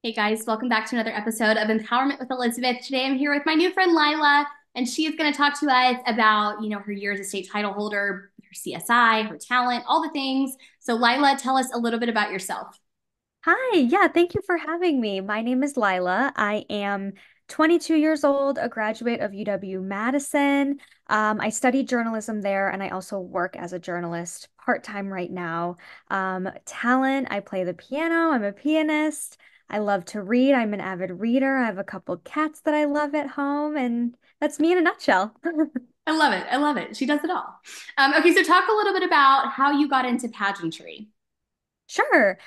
Hey guys, welcome back to another episode of Empowerment with Elizabeth. Today I'm here with my new friend Lila, and she is going to talk to us about, her year as a state title holder, her CSI, her talent, all the things. So Lila, tell us a little bit about yourself. Hi, yeah, thank you for having me. My name is Lila. I am 22 years old, a graduate of UW-Madison. I studied journalism there, and I also work as a journalist part-time right now. Talent, I play the piano. I'm a pianist. I love to read. I'm an avid reader. I have a couple cats that I love at home, and that's me in a nutshell. I love it. I love it. She does it all. Okay, so talk a little bit about how you got into pageantry. Sure.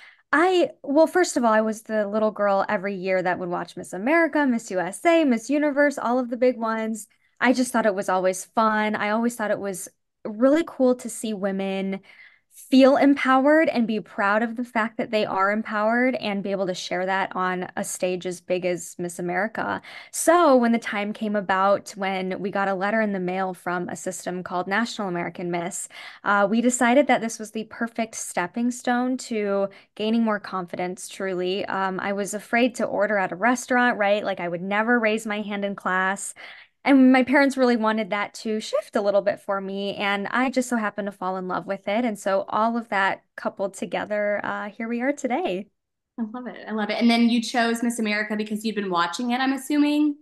Well, first of all, I was the little girl every year that would watch Miss America, Miss USA, Miss Universe, all of the big ones. I just thought it was always fun. I always thought it was really cool to see women feel empowered and be proud of the fact that they are empowered and be able to share that on a stage as big as Miss America. So when the time came about, when we got a letter in the mail from a system called National American Miss, we decided that this was the perfect stepping stone to gaining more confidence, truly. I was afraid to order at a restaurant, right? Like I would never raise my hand in class. And my parents really wanted that to shift a little bit for me. And I just so happened to fall in love with it. And so all of that coupled together, here we are today. I love it. I love it. And then you chose Miss America because you'd been watching it, I'm assuming.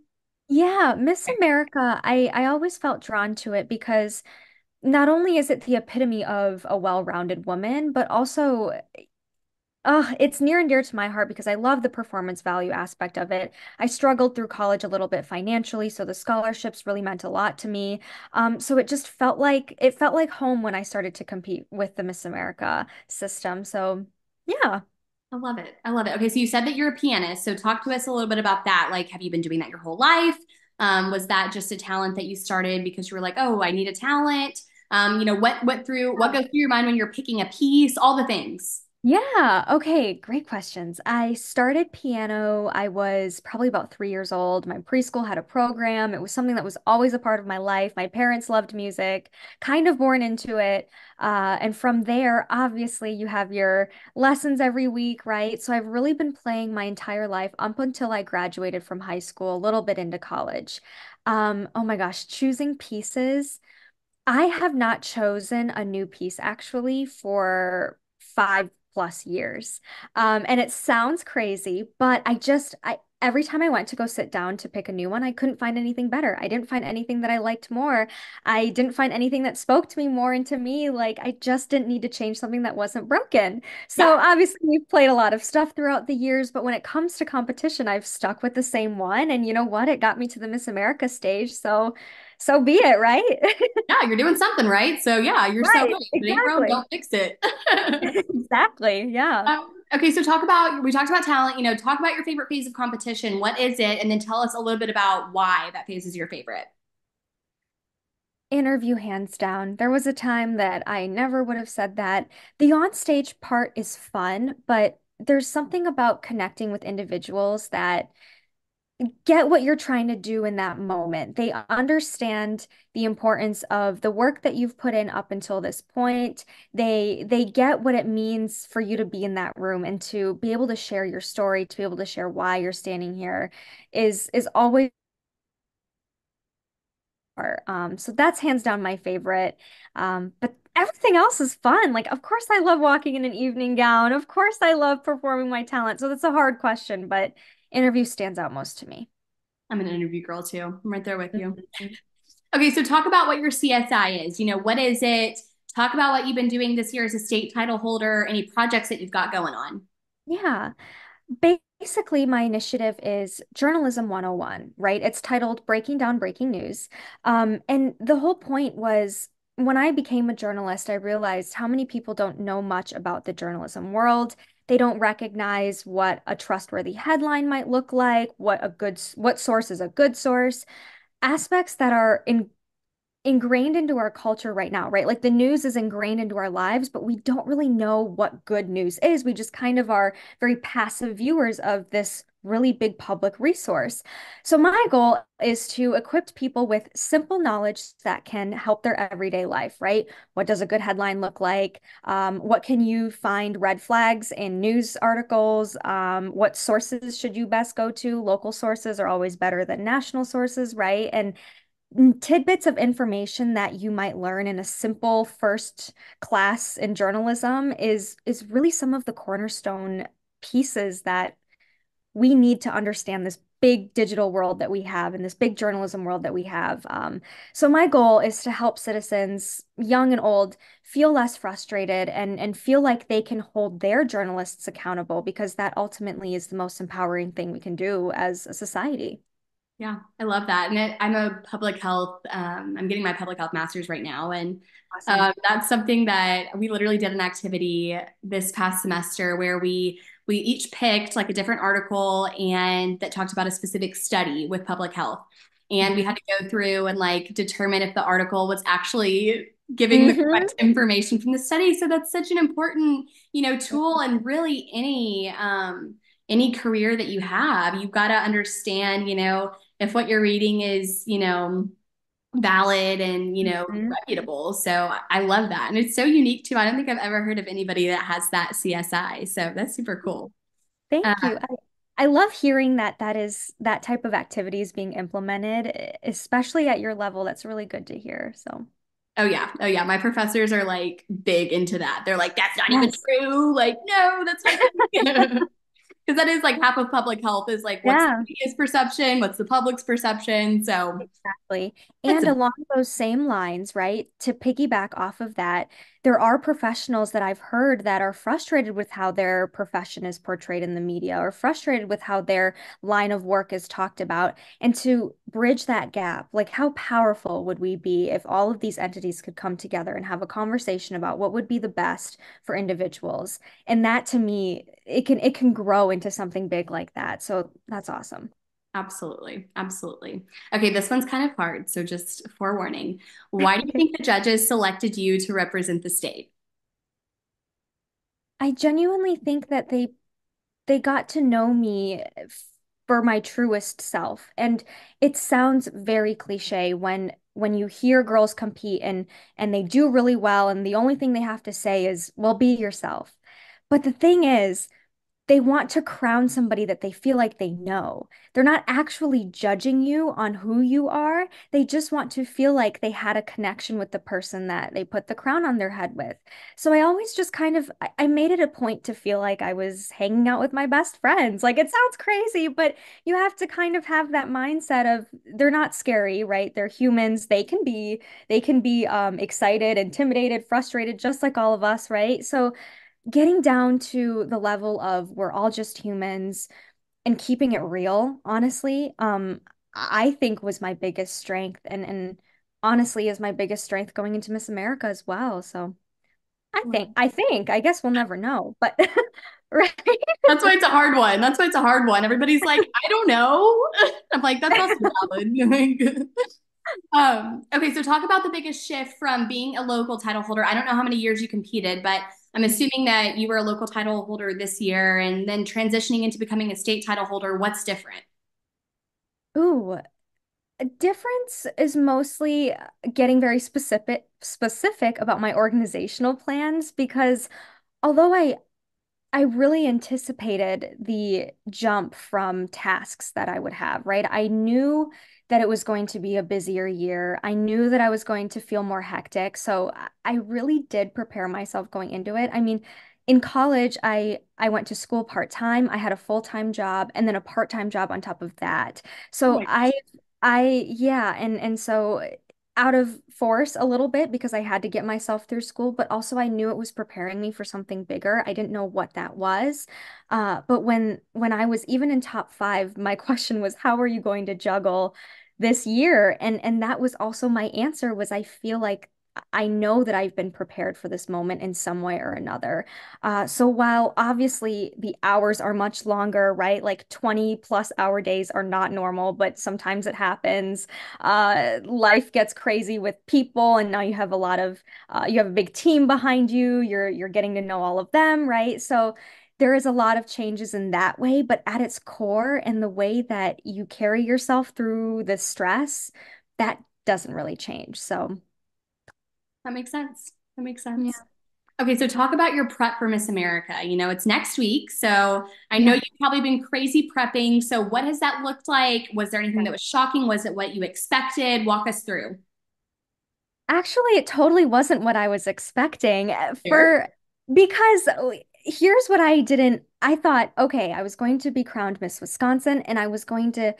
Yeah, Miss America, I always felt drawn to it because not only is it the epitome of a well-rounded woman, but also it's near and dear to my heart because I love the performance value aspect of it. I struggled through college a little bit financially, so the scholarships really meant a lot to me. So it felt like home when I started to compete with the Miss America system. So yeah. I love it. I love it. Okay, so you said that you're a pianist. So talk to us a little bit about that. Like, have you been doing that your whole life? Was that just a talent that you started because you were like, oh, I need a talent? What goes through your mind when you're picking a piece? All the things. Yeah, okay, great questions. I started piano. I was probably about 3 years old. My preschool had a program. It was something that was always a part of my life. My parents loved music, kind of born into it. And from there, obviously, you have your lessons every week, right? So I've really been playing my entire life up until I graduated from high school, a little bit into college. Oh my gosh, choosing pieces. I have not chosen a new piece actually for 5+ years. And it sounds crazy, but I every time I went to go sit down to pick a new one, I couldn't find anything better. I didn't find anything that I liked more. I didn't find anything that spoke to me more and to me. Like I just didn't need to change something that wasn't broken. Yeah. So obviously we've played a lot of stuff throughout the years, but when it comes to competition, I've stuck with the same one. And you know what? It got me to the Miss America stage. So be it, right? Yeah, you're doing something right. So yeah, you're so Right, good. If it ain't broke, exactly. don't fix it. Exactly. Yeah. Okay, so we talked about talent, talk about your favorite phase of competition. What is it? And then tell us a little bit about why that phase is your favorite. Interview hands down. There was a time that I never would have said that. The onstage part is fun, but there's something about connecting with individuals that get what you're trying to do in that moment. They understand the importance of the work that you've put in up until this point. They get what it means for you to be in that room and to be able to share your story, to be able to share why you're standing here is always part. So that's hands down my favorite. But everything else is fun. Like, of course, I love walking in an evening gown. Of course, I love performing my talent. So that's a hard question, but interview stands out most to me. I'm an interview girl too. I'm right there with you. Mhm. Okay, so talk about what your CSI is. What is it? Talk about what you've been doing this year as a state title holder, any projects that you've got going on. Yeah. Basically, my initiative is Journalism 101, right? It's titled Breaking Down Breaking News. And the whole point was when I became a journalist, I realized how many people don't know much about the journalism world. They don't recognize what a trustworthy headline might look like, what source is a good source, aspects that are ingrained into our culture right now, right? Like the news is ingrained into our lives, but we don't really know what good news is. We just kind of are very passive viewers of this really big public resource. So my goal is to equip people with simple knowledge that can help their everyday life, right? What does a good headline look like? What can you find red flags in news articles? What sources should you best go to? Local sources are always better than national sources, right? And tidbits of information that you might learn in a simple first class in journalism is really some of the cornerstone pieces that we need to understand this big digital world that we have and this big journalism world that we have. So my goal is to help citizens, young and old, feel less frustrated and feel like they can hold their journalists accountable because that ultimately is the most empowering thing we can do as a society. Yeah, I love that. And I'm a public health, I'm getting my public health master's right now. And Awesome. that's something that we literally did an activity this past semester where we each picked like a different article and that talked about a specific study with public health. And we had to go through and like determine if the article was actually giving the Hmm. correct information from the study. So that's such an important, tool and really any career that you have, you've got to understand, if what you're reading is, valid and, Hmm. reputable. So I love that. And it's so unique too. I don't think I've ever heard of anybody that has that CSI. So that's super cool. Uh, Thank you. I love hearing that that type of activity is being implemented, especially at your level. That's really good to hear. So, oh yeah. Oh yeah. My professors are like big into that. They're like, that's not even yes. true. Like, no, that's not true. Because that is like half of public health is like what's the Yeah. media's perception, what's the public's perception. So Exactly. that's And along those same lines, right, to piggyback off of that, there are professionals that I've heard that are frustrated with how their profession is portrayed in the media or frustrated with how their line of work is talked about. And to bridge that gap, like how powerful would we be if all of these entities could come together and have a conversation about what would be the best for individuals? And that to me, it can grow into something big like that. So that's awesome. absolutely. Absolutely. Okay, this one's kind of hard, so just forewarning. Why do you think the judges selected you to represent the state? I genuinely think that they got to know me for my truest self. And it sounds very cliche when you hear girls compete and they do really well and the only thing they have to say is, well, be yourself. But the thing is, they want to crown somebody that they feel like they know. They're not actually judging you on who you are. They just want to feel like they had a connection with the person that they put the crown on their head with. So I always just kind of I made it a point to feel like I was hanging out with my best friends. Like it sounds crazy, but you have to kind of have that mindset of they're not scary, right? They're humans. They can be excited, intimidated, frustrated, just like all of us, right? So getting down to the level of we're all just humans and keeping it real, honestly, I think was my biggest strength and honestly is my biggest strength going into Miss America as well. So I guess we'll never know, but right. That's why it's a hard one. That's why it's a hard one. Everybody's like, I don't know. I'm like, that's also valid. Okay, so talk about the biggest shift from being a local title holder. I don't know how many years you competed, but I'm assuming that you were a local title holder this year and then transitioning into becoming a state title holder. What's different? Ooh, a difference is mostly getting very specific about my organizational plans because although I really anticipated the jump from tasks that I would have, right? I knew that it was going to be a busier year. I knew that I was going to feel more hectic. So I really did prepare myself going into it. I mean, in college, I went to school part-time. I had a full-time job and then a part-time job on top of that. Oh So my gosh. yeah, and so out of force a little bit because I had to get myself through school, but also I knew it was preparing me for something bigger. I didn't know what that was. But when I was even in top five, my question was, how are you going to juggle this year? And that was also my answer was I feel like I know that I've been prepared for this moment in some way or another. So while obviously the hours are much longer, right? Like 20 plus hour days are not normal, but sometimes it happens. Life gets crazy with people, and now you have you have a big team behind you. You're getting to know all of them, right? So there is a lot of changes in that way, but at its core and the way that you carry yourself through the stress, that doesn't really change. So, That makes sense. That makes sense. yeah. Okay, so talk about your prep for Miss America. It's next week, so I know Yeah. you've probably been crazy prepping. So what has that looked like? Was there anything that was shocking? Was it what you expected? Walk us through. Actually, it totally wasn't what I was expecting Fair. because here's what I didn't. I thought, okay, I was going to be crowned Miss Wisconsin and I was going to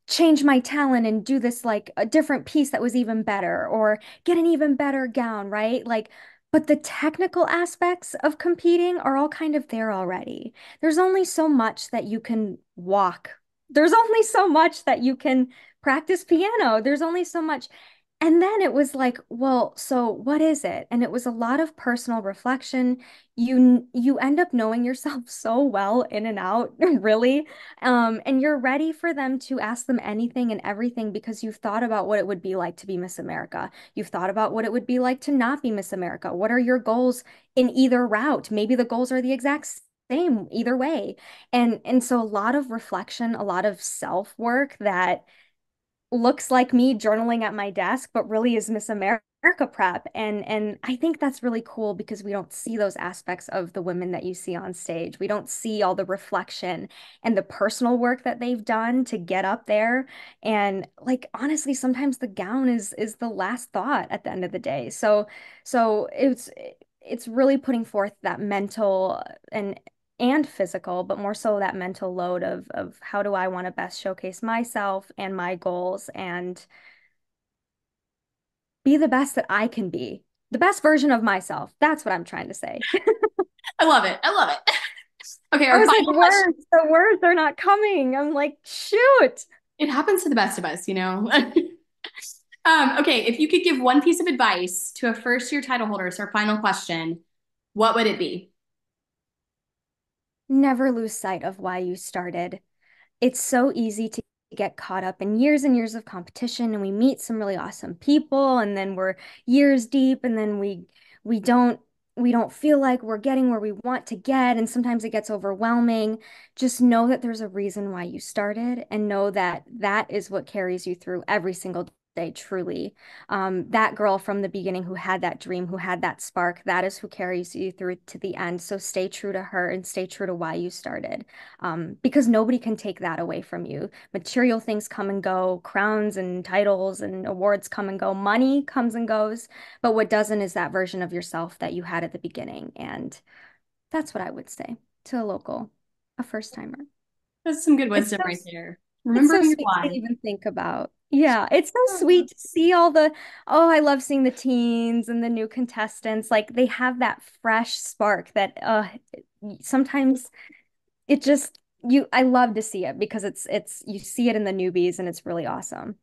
change my talent and do this like a different piece that was even better or get an even better gown, right? Like, but the technical aspects of competing are all kind of there already. There's only so much that you can walk. There's only so much that you can practice piano. There's only so much. And then it was like, well, so what is it? And it was a lot of personal reflection. You end up knowing yourself so well in and out, really. And you're ready for them to ask them anything and everything because you've thought about what it would be like to be Miss America. You've thought about what it would be like to not be Miss America. What are your goals in either route? Maybe the goals are the exact same either way. And so a lot of reflection, a lot of self-work that looks like me journaling at my desk, but really is Miss America prep. And I think that's really cool because we don't see those aspects of the women that you see on stage. We don't see all the reflection and the personal work that they've done to get up there. And like honestly, sometimes the gown is the last thought at the end of the day. So it's really putting forth that mental and physical, but more so that mental load of how do I want to best showcase myself and my goals and be the best that I can be, the best version of myself. That's what I'm trying to say. I love it. I love it. Okay, I our was like, final question. the words are not coming. I'm like, shoot. It happens to the best of us. Okay, if you could give one piece of advice to a first year title holder, so our final question, what would it be? Never lose sight of why you started. It's so easy to get caught up in years and years of competition and we meet some really awesome people and then we're years deep and then we don't we don't feel like we're getting where we want to get and sometimes it gets overwhelming. Just know that there's a reason why you started and know that that is what carries you through every single day, truly. That girl from the beginning who had that dream, who had that spark, that is who carries you through to the end. So stay true to her and stay true to why you started, because nobody can take that away from you. Material things come and go, crowns and titles and awards come and go, money comes and goes, but what doesn't is that version of yourself that you had at the beginning. And that's what I would say to a first timer. That's some good It's wisdom so right there. it's so Remembering your sweet to why. even think about. Yeah, it's so Oh, sweet to see all the, oh, I love seeing the teens and the new contestants. Like they have that fresh spark that sometimes it just I love to see it because it's you see it in the newbies and it's really awesome.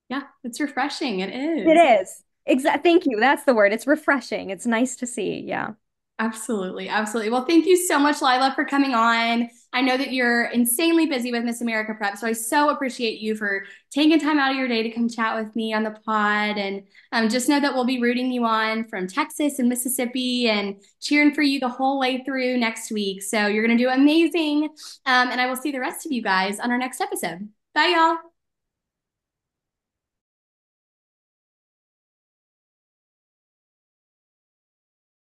yeah, it's refreshing. It It is. is. Thank you. That's the word. It's refreshing. It's nice to see. Yeah. Absolutely, absolutely. Well, thank you so much, Lila, for coming on. I know that you're insanely busy with Miss America Prep, so I so appreciate you for taking time out of your day to come chat with me on the pod. And just know that we'll be rooting you on from Texas and Mississippi and cheering for you the whole way through next week. So you're going to do amazing. And I will see the rest of you guys on our next episode. Bye, y'all.